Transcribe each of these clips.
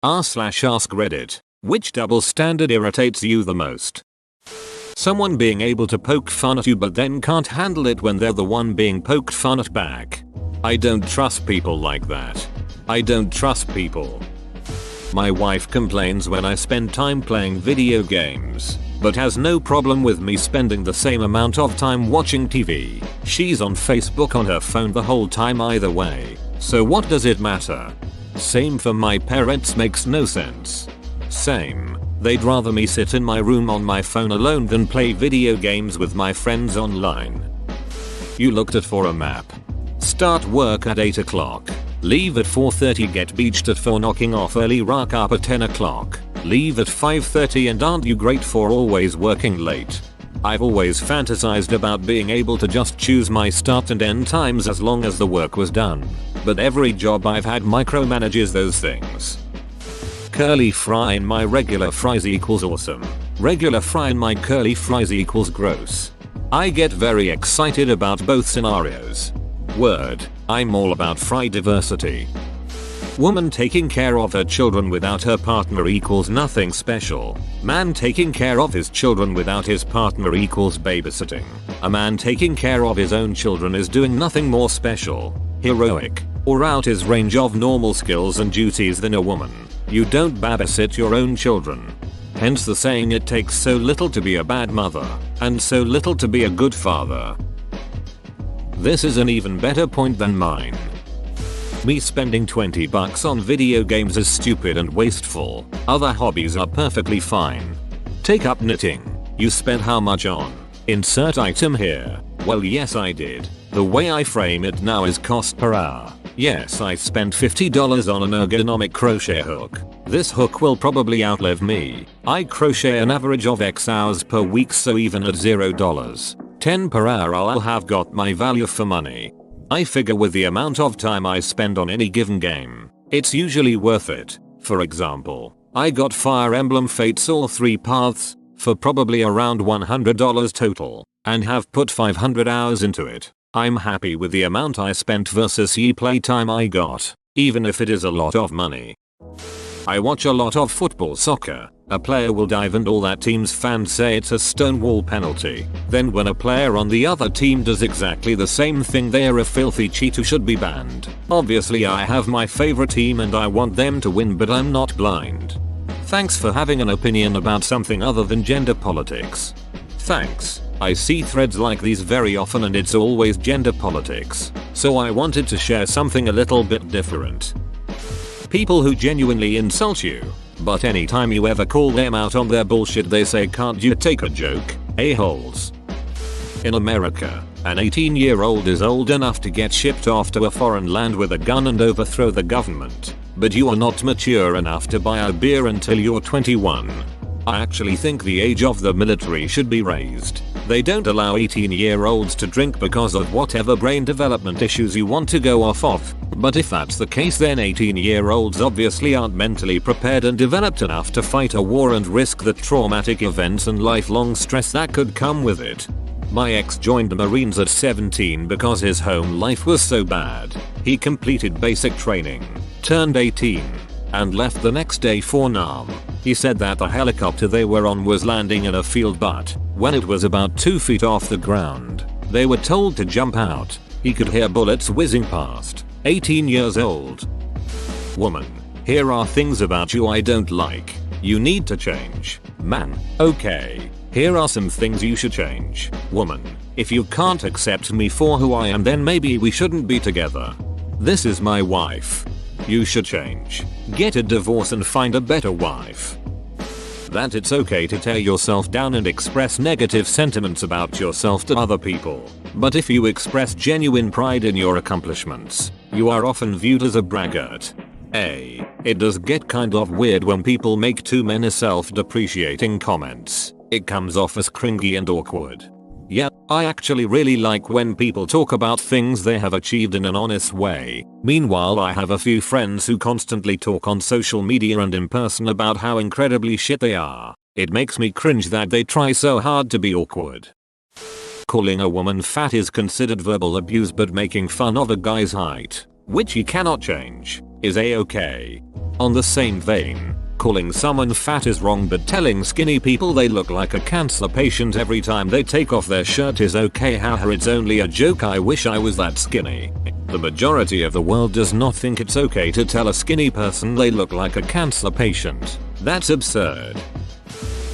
r/ask Reddit. Which double standard irritates you the most? Someone being able to poke fun at you but then can't handle it when they're the one being poked fun at back. I don't trust people like that. I don't trust people. My wife complains when I spend time playing video games, but has no problem with me spending the same amount of time watching TV. She's on Facebook on her phone the whole time either way, so what does it matter? Same for my parents, makes no sense. Same. They'd rather me sit in my room on my phone alone than play video games with my friends online. You looked at for a map. Start work at 8 o'clock. Leave at 4:30, get beached at 4, knocking off early, rock up at 10 o'clock. Leave at 5:30, and aren't you great for always working late? I've always fantasized about being able to just choose my start and end times as long as the work was done. But every job I've had micromanages those things. Curly fry in my regular fries equals awesome. Regular fry in my curly fries equals gross. I get very excited about both scenarios. Word, I'm all about fry diversity. Woman taking care of her children without her partner equals nothing special. Man taking care of his children without his partner equals babysitting. A man taking care of his own children is doing nothing more special, heroic, or out his range of normal skills and duties than a woman. You don't babysit your own children. Hence the saying, it takes so little to be a bad mother, and so little to be a good father. This is an even better point than mine. Me spending $20 on video games is stupid and wasteful. Other hobbies are perfectly fine. Take up knitting. You spent how much on? Insert item here. Well, yes, I did. The way I frame it now is cost per hour. Yes, I spent $50 on an ergonomic crochet hook. This hook will probably outlive me. I crochet an average of X hours per week, so even at $0, 10 per hour, I'll have got my value for money. I figure with the amount of time I spend on any given game, it's usually worth it. For example, I got Fire Emblem Fates All 3 Paths for probably around $100 total, and have put 500 hours into it. I'm happy with the amount I spent versus the playtime I got, even if it is a lot of money. I watch a lot of football, soccer. A player will dive and all that team's fans say it's a stonewall penalty. Then when a player on the other team does exactly the same thing, they are a filthy cheat who should be banned. Obviously I have my favorite team and I want them to win, but I'm not blind. Thanks for having an opinion about something other than gender politics. Thanks. I see threads like these very often and it's always gender politics. So I wanted to share something a little bit different. People who genuinely insult you, but anytime you ever call them out on their bullshit they say, "Can't you take a joke, a-holes?" In America, an 18-year-old is old enough to get shipped off to a foreign land with a gun and overthrow the government, but you are not mature enough to buy a beer until you're 21. I actually think the age of the military should be raised. They don't allow 18-year-olds to drink because of whatever brain development issues you want to go off of. But if that's the case, then 18-year-olds obviously aren't mentally prepared and developed enough to fight a war and risk the traumatic events and lifelong stress that could come with it. My ex joined the Marines at 17 because his home life was so bad. He completed basic training, turned 18, and left the next day for Nam. He said that the helicopter they were on was landing in a field, but when it was about 2 feet off the ground, they were told to jump out. He could hear bullets whizzing past. 18 years old. Woman, here are things about you I don't like. You need to change. Man, okay. Here are some things you should change. Woman, if you can't accept me for who I am, then maybe we shouldn't be together. This is my wife. You should change. Get a divorce and find a better wife. That it's okay to tear yourself down and express negative sentiments about yourself to other people. But if you express genuine pride in your accomplishments, you are often viewed as a braggart. It does get kind of weird when people make too many self-depreciating comments. It comes off as cringy and awkward. Yeah, I actually really like when people talk about things they have achieved in an honest way. Meanwhile, I have a few friends who constantly talk on social media and in person about how incredibly shit they are. It makes me cringe that they try so hard to be awkward. Calling a woman fat is considered verbal abuse, but making fun of a guy's height, which he cannot change, is a-okay. On the same vein, calling someone fat is wrong, but telling skinny people they look like a cancer patient every time they take off their shirt is okay. Haha, it's only a joke. I wish I was that skinny. The majority of the world does not think it's okay to tell a skinny person they look like a cancer patient. That's absurd.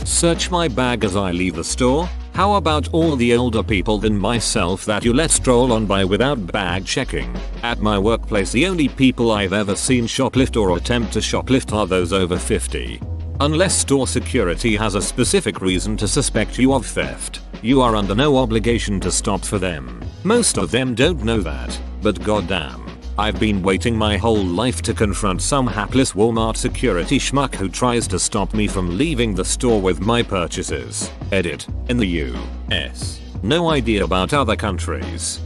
Search my bag as I leave the store. How about all the older people than myself that you let stroll on by without bag checking? At my workplace, the only people I've ever seen shoplift or attempt to shoplift are those over 50. Unless store security has a specific reason to suspect you of theft, you are under no obligation to stop for them. Most of them don't know that, but goddamn. I've been waiting my whole life to confront some hapless Walmart security schmuck who tries to stop me from leaving the store with my purchases. Edit. In the US. No idea about other countries.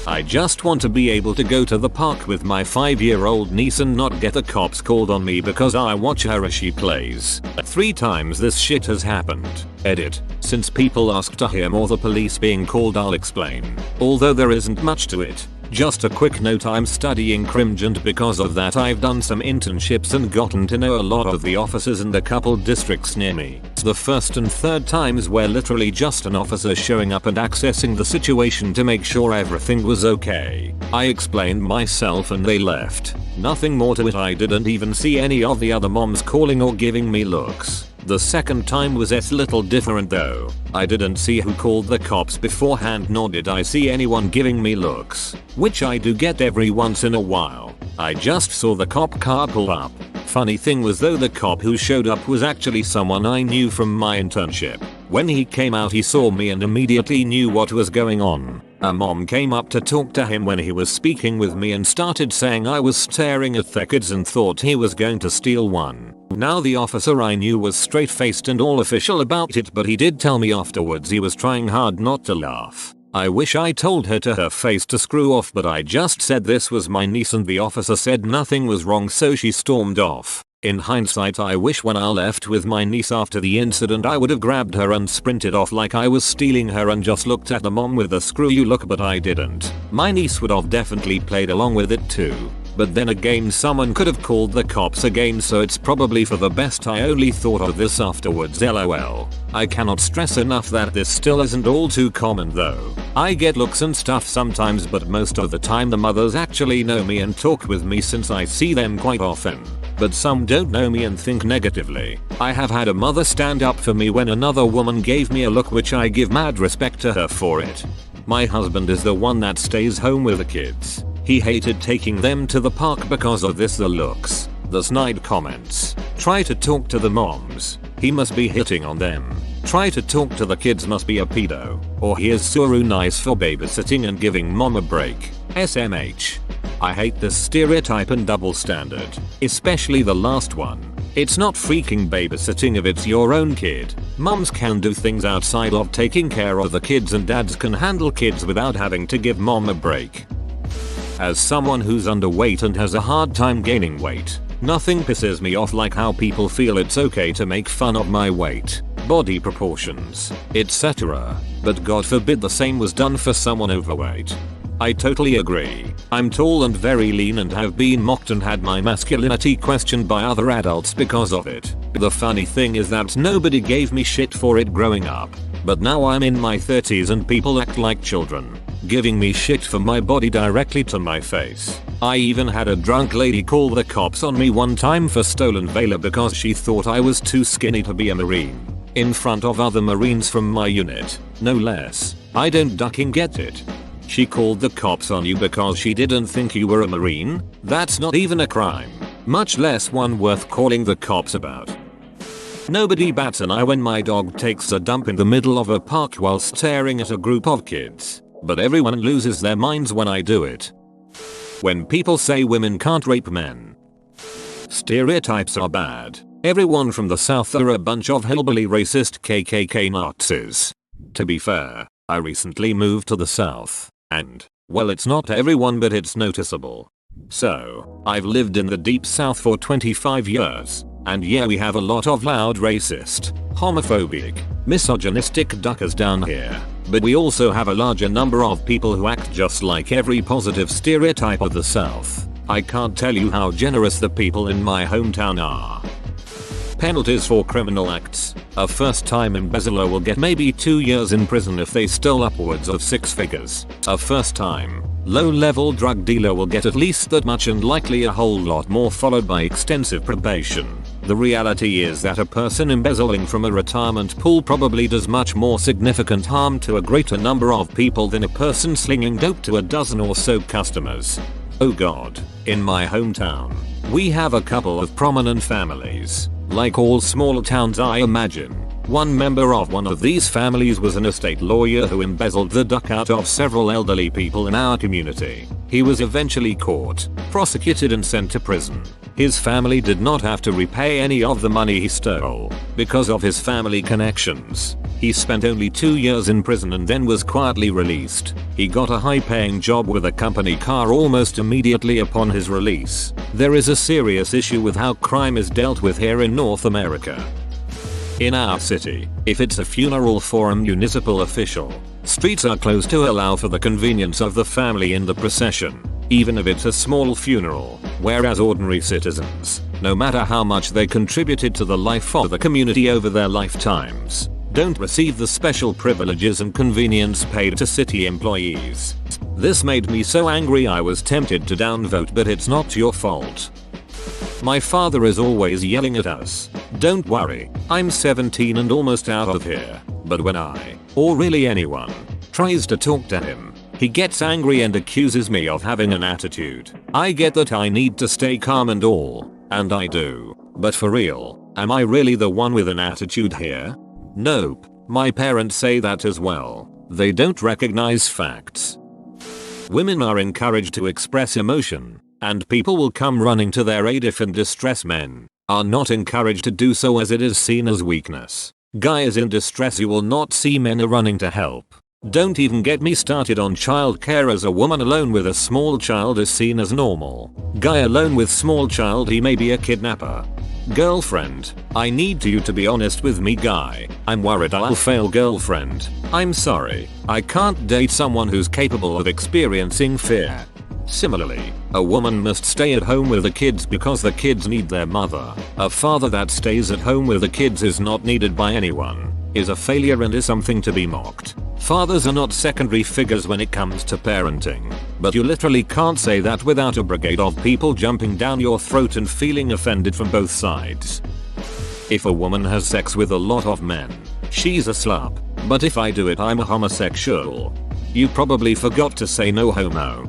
I just want to be able to go to the park with my 5-year-old niece and not get the cops called on me because I watch her as she plays. 3 times this shit has happened. Edit. Since people ask to hear more the police being called, I'll explain. Although there isn't much to it. Just a quick note, I'm studying crim, and because of that I've done some internships and gotten to know a lot of the officers in the couple districts near me. The first and third times were literally just an officer showing up and accessing the situation to make sure everything was okay. I explained myself and they left. Nothing more to it. I didn't even see any of the other moms calling or giving me looks. The second time was a little different though. I didn't see who called the cops beforehand, nor did I see anyone giving me looks, which I do get every once in a while. I just saw the cop car pull up. Funny thing was though, the cop who showed up was actually someone I knew from my internship. When he came out, he saw me and immediately knew what was going on. A mom came up to talk to him when he was speaking with me and started saying I was staring at their kids and thought he was going to steal one. Now the officer I knew was straight faced and all official about it, but he did tell me afterwards he was trying hard not to laugh. I wish I told her to her face to screw off, but I just said this was my niece and the officer said nothing was wrong, so she stormed off. In hindsight, I wish when I left with my niece after the incident I would have grabbed her and sprinted off like I was stealing her and just looked at the mom with a screw you look, but I didn't. My niece would have definitely played along with it too. But then again, someone could have called the cops again, so it's probably for the best. I only thought of this afterwards, lol. I cannot stress enough that this still isn't all too common though. I get looks and stuff sometimes, but most of the time the mothers actually know me and talk with me since I see them quite often. But some don't know me and think negatively. I have had a mother stand up for me when another woman gave me a look, which I give mad respect to her for it. My husband is the one that stays home with the kids. He hated taking them to the park because of this, the looks, the snide comments. Try to talk to the moms, he must be hitting on them. Try to talk to the kids, must be a pedo. Or he is so nice for babysitting and giving mom a break. SMH. I hate this stereotype and double standard, especially the last one. It's not freaking babysitting if it's your own kid. Moms can do things outside of taking care of the kids, and dads can handle kids without having to give mom a break. As someone who's underweight and has a hard time gaining weight, nothing pisses me off like how people feel it's okay to make fun of my weight, body proportions, etc. But God forbid the same was done for someone overweight. I totally agree. I'm tall and very lean and have been mocked and had my masculinity questioned by other adults because of it. The funny thing is that nobody gave me shit for it growing up. But now I'm in my 30s and people act like children, giving me shit for my body directly to my face. I even had a drunk lady call the cops on me one time for stolen valor because she thought I was too skinny to be a Marine. In front of other Marines from my unit, no less. I don't ducking get it. She called the cops on you because she didn't think you were a Marine? That's not even a crime, much less one worth calling the cops about. Nobody bats an eye when my dog takes a dump in the middle of a park while staring at a group of kids, but everyone loses their minds when I do it. When people say women can't rape men. Stereotypes are bad. Everyone from the South are a bunch of hillbilly racist KKK Nazis. To be fair, I recently moved to the South, and, well, it's not everyone but it's noticeable. So, I've lived in the deep South for 25 years, and yeah, we have a lot of loud racist, homophobic, misogynistic duckers down here, but we also have a larger number of people who act just like every positive stereotype of the South. I can't tell you how generous the people in my hometown are. Penalties for criminal acts. A first-time embezzler will get maybe 2 years in prison if they stole upwards of 6 figures. A first-time low-level drug dealer will get at least that much and likely a whole lot more, followed by extensive probation. The reality is that a person embezzling from a retirement pool probably does much more significant harm to a greater number of people than a person slinging dope to a dozen or so customers. Oh god. In my hometown, we have a couple of prominent families. Like all small towns, I imagine. One member of one of these families was an estate lawyer who embezzled the duck out of several elderly people in our community. He was eventually caught, prosecuted and sent to prison. His family did not have to repay any of the money he stole because of his family connections. He spent only 2 years in prison and then was quietly released. He got a high-paying job with a company car almost immediately upon his release. There is a serious issue with how crime is dealt with here in North America. In our city, if it's a funeral for a municipal official, streets are closed to allow for the convenience of the family in the procession, even if it's a small funeral, whereas ordinary citizens, no matter how much they contributed to the life of the community over their lifetimes, don't receive the special privileges and convenience paid to city employees. This made me so angry I was tempted to downvote, but it's not your fault. My father is always yelling at us. Don't worry, I'm 17 and almost out of here. But when I, or really anyone, tries to talk to him, he gets angry and accuses me of having an attitude. I get that I need to stay calm and all, and I do. But for real, am I really the one with an attitude here? Nope. My parents say that as well. They don't recognize facts. Women are encouraged to express emotion, and people will come running to their aid if in distress. Men are not encouraged to do so as it is seen as weakness. Guys in distress, you will not see men are running to help. Don't even get me started on childcare, as a woman alone with a small child is seen as normal. Guy alone with small child, he may be a kidnapper. Girlfriend, I need you to be honest with me. Guy, I'm worried I'll fail. Girlfriend, I'm sorry, I can't date someone who's capable of experiencing fear. Similarly, a woman must stay at home with the kids because the kids need their mother. A father that stays at home with the kids is not needed by anyone, is a failure and is something to be mocked. Fathers are not secondary figures when it comes to parenting. But you literally can't say that without a brigade of people jumping down your throat and feeling offended from both sides. If a woman has sex with a lot of men, she's a slut. But if I do it, I'm a homosexual. You probably forgot to say no homo.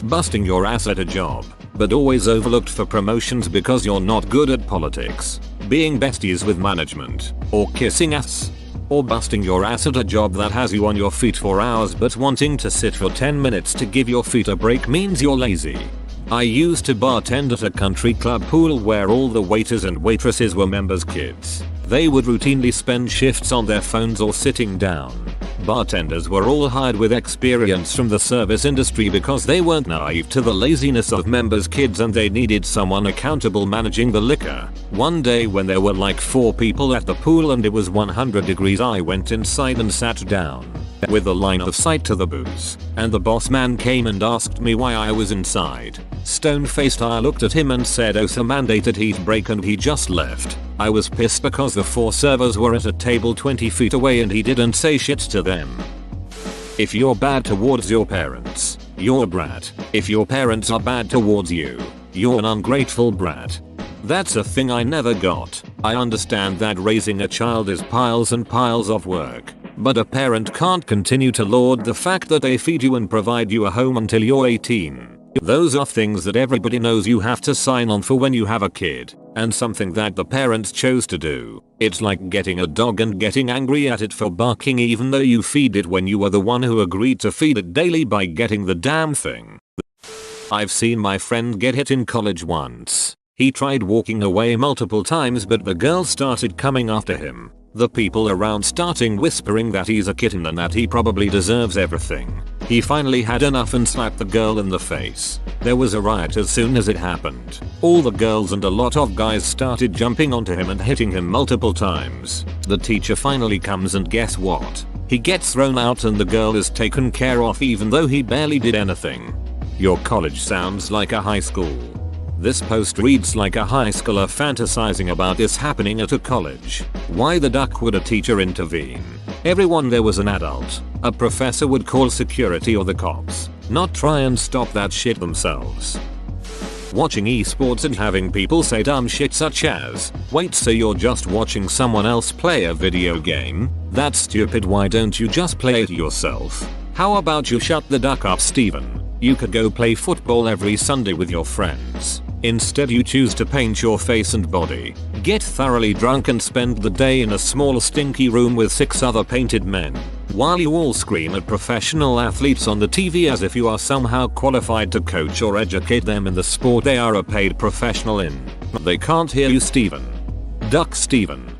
Busting your ass at a job, but always overlooked for promotions because you're not good at politics. Being besties with management, or kissing ass. Or busting your ass at a job that has you on your feet for hours but wanting to sit for 10 minutes to give your feet a break means you're lazy. I used to bartend at a country club pool where all the waiters and waitresses were members' kids. They would routinely spend shifts on their phones or sitting down. Bartenders were all hired with experience from the service industry because they weren't naive to the laziness of members' kids and they needed someone accountable managing the liquor. One day when there were like 4 people at the pool and it was 100 degrees, I went inside and sat down with a line of sight to the booze, and the boss man came and asked me why I was inside. Stone-faced, I looked at him and said, "Oh, so mandated heat break," and he just left. I was pissed because the 4 servers were at a table 20 feet away and he didn't say shit to them. If you're bad towards your parents, you're a brat. If your parents are bad towards you, you're an ungrateful brat. That's a thing I never got. I understand that raising a child is piles and piles of work, but a parent can't continue to laud the fact that they feed you and provide you a home until you're 18. Those are things that everybody knows you have to sign on for when you have a kid, and something that the parents chose to do. It's like getting a dog and getting angry at it for barking even though you feed it when you were the one who agreed to feed it daily by getting the damn thing. I've seen my friend get hit in college once. He tried walking away multiple times but the girl started coming after him. The people around starting whispering that he's a kitten and that he probably deserves everything. He finally had enough and slapped the girl in the face. There was a riot as soon as it happened. All the girls and a lot of guys started jumping onto him and hitting him multiple times. The teacher finally comes and guess what? He gets thrown out and the girl is taken care of even though he barely did anything. Your college sounds like a high school. This post reads like a high schooler fantasizing about this happening at a college. Why the duck would a teacher intervene? Everyone there was an adult. A professor would call security or the cops, not try and stop that shit themselves. Watching esports and having people say dumb shit such as, wait, so you're just watching someone else play a video game? That's stupid, why don't you just play it yourself? How about you shut the duck up, Steven? You could go play football every Sunday with your friends. Instead you choose to paint your face and body, get thoroughly drunk and spend the day in a small stinky room with 6 other painted men, while you all scream at professional athletes on the TV as if you are somehow qualified to coach or educate them in the sport they are a paid professional in. They can't hear you, Steven. Duck Steven.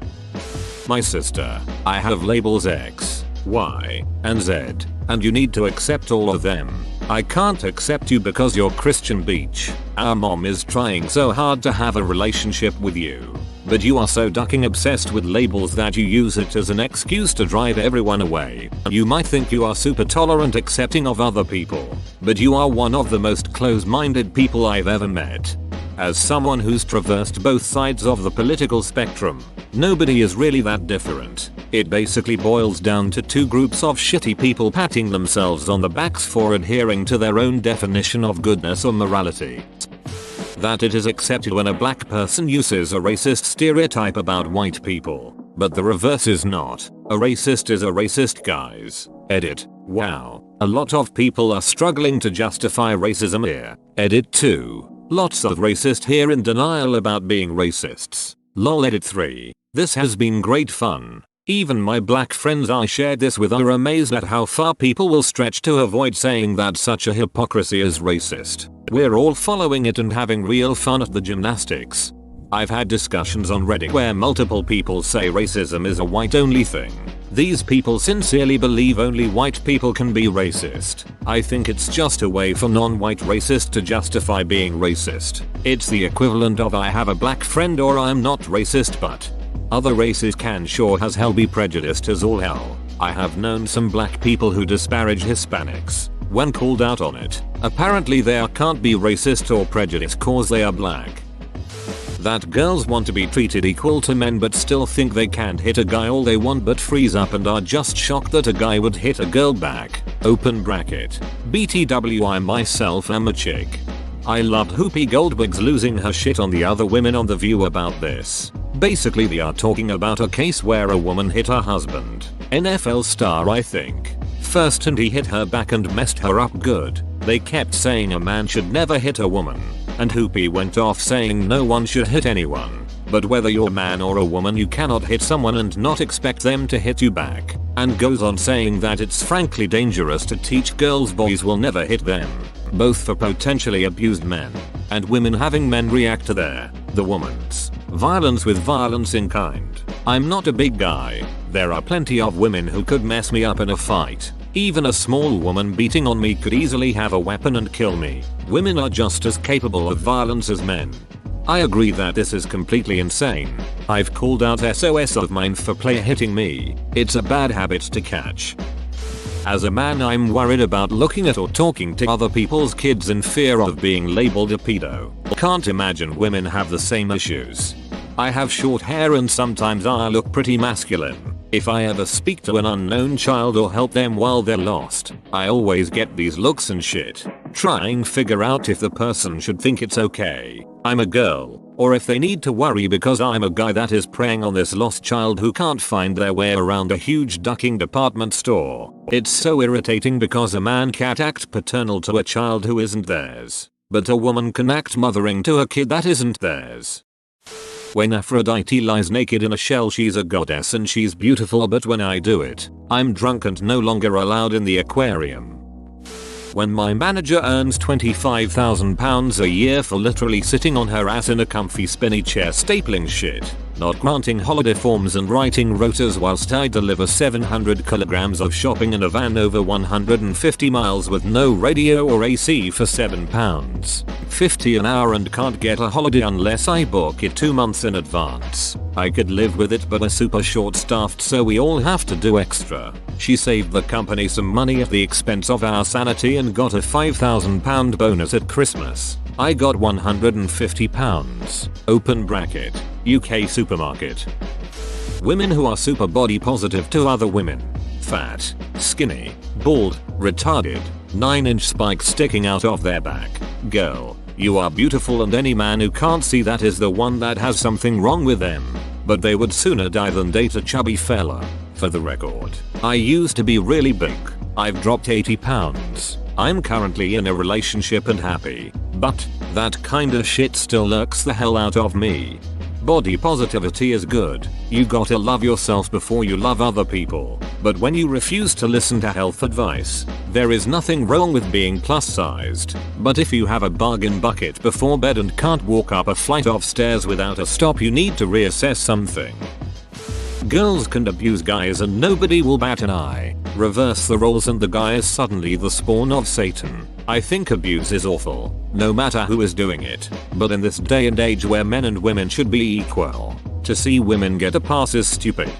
My sister, I have labels X, Y, and Z, and you need to accept all of them. I can't accept you because you're Christian Beach. Our mom is trying so hard to have a relationship with you. But you are so ducking obsessed with labels that you use it as an excuse to drive everyone away. You might think you are super tolerant, accepting of other people, but you are one of the most close-minded people I've ever met. As someone who's traversed both sides of the political spectrum, nobody is really that different. It basically boils down to 2 groups of shitty people patting themselves on the backs for adhering to their own definition of goodness or morality. That it is accepted when a black person uses a racist stereotype about white people, but the reverse is not. A racist is a racist, guys. Edit. Wow. A lot of people are struggling to justify racism here. Edit 2. Lots of racists here in denial about being racists. Lol. Edit 3. This has been great fun. Even my black friends I shared this with are amazed at how far people will stretch to avoid saying that such a hypocrisy is racist. We're all following it and having real fun at the gymnastics. I've had discussions on Reddit where multiple people say racism is a white-only thing. These people sincerely believe only white people can be racist. I think it's just a way for non-white racists to justify being racist. It's the equivalent of I have a black friend or I'm not racist, but other races can sure as hell be prejudiced as all hell. I have known some black people who disparage Hispanics when called out on it. Apparently they can't be racist or prejudiced cause they are black. That girls want to be treated equal to men but still think they can't hit a guy all they want but freeze up and are just shocked that a guy would hit a girl back. Open bracket. BTW, I myself am a chick. I loved Whoopi Goldberg's losing her shit on the other women on The View about this. Basically they are talking about a case where a woman hit her husband, NFL star I think, first, and he hit her back and messed her up good. They kept saying a man should never hit a woman, and Whoopi went off saying no one should hit anyone. But whether you're a man or a woman you cannot hit someone and not expect them to hit you back, and goes on saying that it's frankly dangerous to teach girls boys will never hit them, both for potentially abused men and women having men react to the woman's violence with violence in kind. I'm not a big guy. There are plenty of women who could mess me up in a fight. Even a small woman beating on me could easily have a weapon and kill me. Women are just as capable of violence as men. I agree that this is completely insane. I've called out SOS of mine for player hitting me. It's a bad habit to catch. As a man I'm worried about looking at or talking to other people's kids in fear of being labeled a pedo. Can't imagine women have the same issues. I have short hair and sometimes I look pretty masculine. If I ever speak to an unknown child or help them while they're lost, I always get these looks and shit. Trying to figure out if the person should think it's okay I'm a girl, or if they need to worry because I'm a guy that is preying on this lost child who can't find their way around a huge ducking department store. It's so irritating because a man can't act paternal to a child who isn't theirs, but a woman can act mothering to a kid that isn't theirs. When Aphrodite lies naked in a shell she's a goddess and she's beautiful, but when I do it, I'm drunk and no longer allowed in the aquarium. When my manager earns £25,000 a year for literally sitting on her ass in a comfy spinny chair stapling shit, not granting holiday forms and writing rotas whilst I deliver 700 kilograms of shopping in a van over 150 miles with no radio or AC for £7.50 an hour and can't get a holiday unless I book it 2 months in advance. I could live with it, but we're super short staffed, so we all have to do extra. She saved the company some money at the expense of our sanity and got a £5,000 bonus at Christmas. I got £150. Open bracket. UK supermarket. Women who are super body positive to other women. Fat, skinny, bald, retarded, 9-inch spikes sticking out of their back. Girl, you are beautiful, and any man who can't see that is the one that has something wrong with them. But they would sooner die than date a chubby fella. For the record, I used to be really big. I've dropped 80 pounds. I'm currently in a relationship and happy. But that kinda shit still lurks the hell out of me. Body positivity is good. You gotta love yourself before you love other people. But when you refuse to listen to health advice, there is nothing wrong with being plus sized. But if you have a bargain bucket before bed and can't walk up a flight of stairs without a stop, you need to reassess something. Girls can abuse guys and nobody will bat an eye. Reverse the roles and the guy is suddenly the spawn of Satan. I think abuse is awful, no matter who is doing it. But in this day and age where men and women should be equal, to see women get a pass is stupid.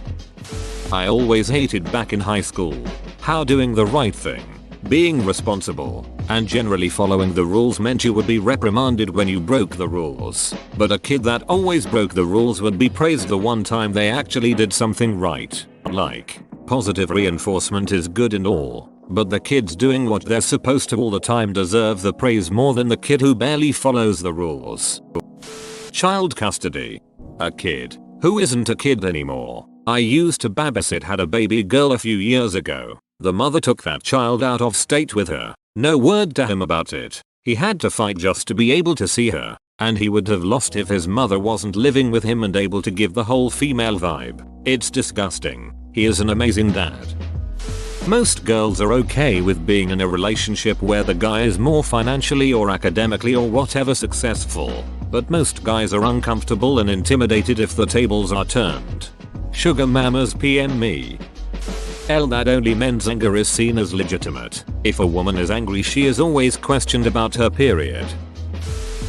I always hated back in high school how doing the right thing, being responsible, and generally following the rules meant you would be reprimanded when you broke the rules. But a kid that always broke the rules would be praised the one time they actually did something right. Like, positive reinforcement is good and all, but the kids doing what they're supposed to all the time deserve the praise more than the kid who barely follows the rules. Child custody. A kid who isn't a kid anymore. I used to babysit had a baby girl a few years ago. The mother took that child out of state with her. No word to him about it. He had to fight just to be able to see her, and he would have lost if his mother wasn't living with him and able to give the whole female vibe. It's disgusting. He is an amazing dad. Most girls are okay with being in a relationship where the guy is more financially or academically or whatever successful, but most guys are uncomfortable and intimidated if the tables are turned. Sugar mamas PM me. That only men's anger is seen as legitimate. If a woman is angry, she is always questioned about her period.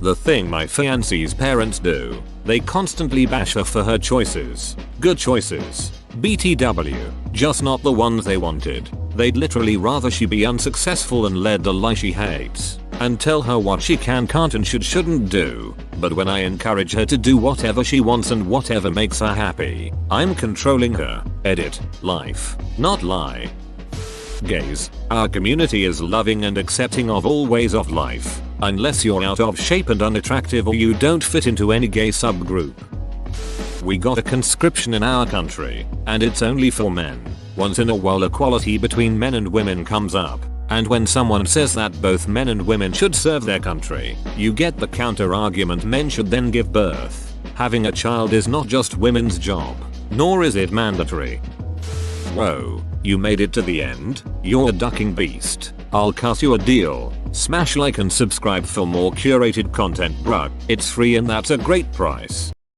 The thing my fiancee's parents do, they constantly bash her for her choices. Good choices. BTW, just not the ones they wanted. They'd literally rather she be unsuccessful and led the life she hates, and tell her what she can't and shouldn't do. But when I encourage her to do whatever she wants and whatever makes her happy, I'm controlling her. Edit. Life. Not lie. Gays, our community is loving and accepting of all ways of life, unless you're out of shape and unattractive or you don't fit into any gay subgroup. We got a conscription in our country, and it's only for men. Once in a while equality between men and women comes up, and when someone says that both men and women should serve their country, you get the counter argument men should then give birth. Having a child is not just women's job, nor is it mandatory. Whoa, you made it to the end? You're a ducking beast. I'll cut you a deal. Smash like and subscribe for more curated content, bruh. It's free and that's a great price.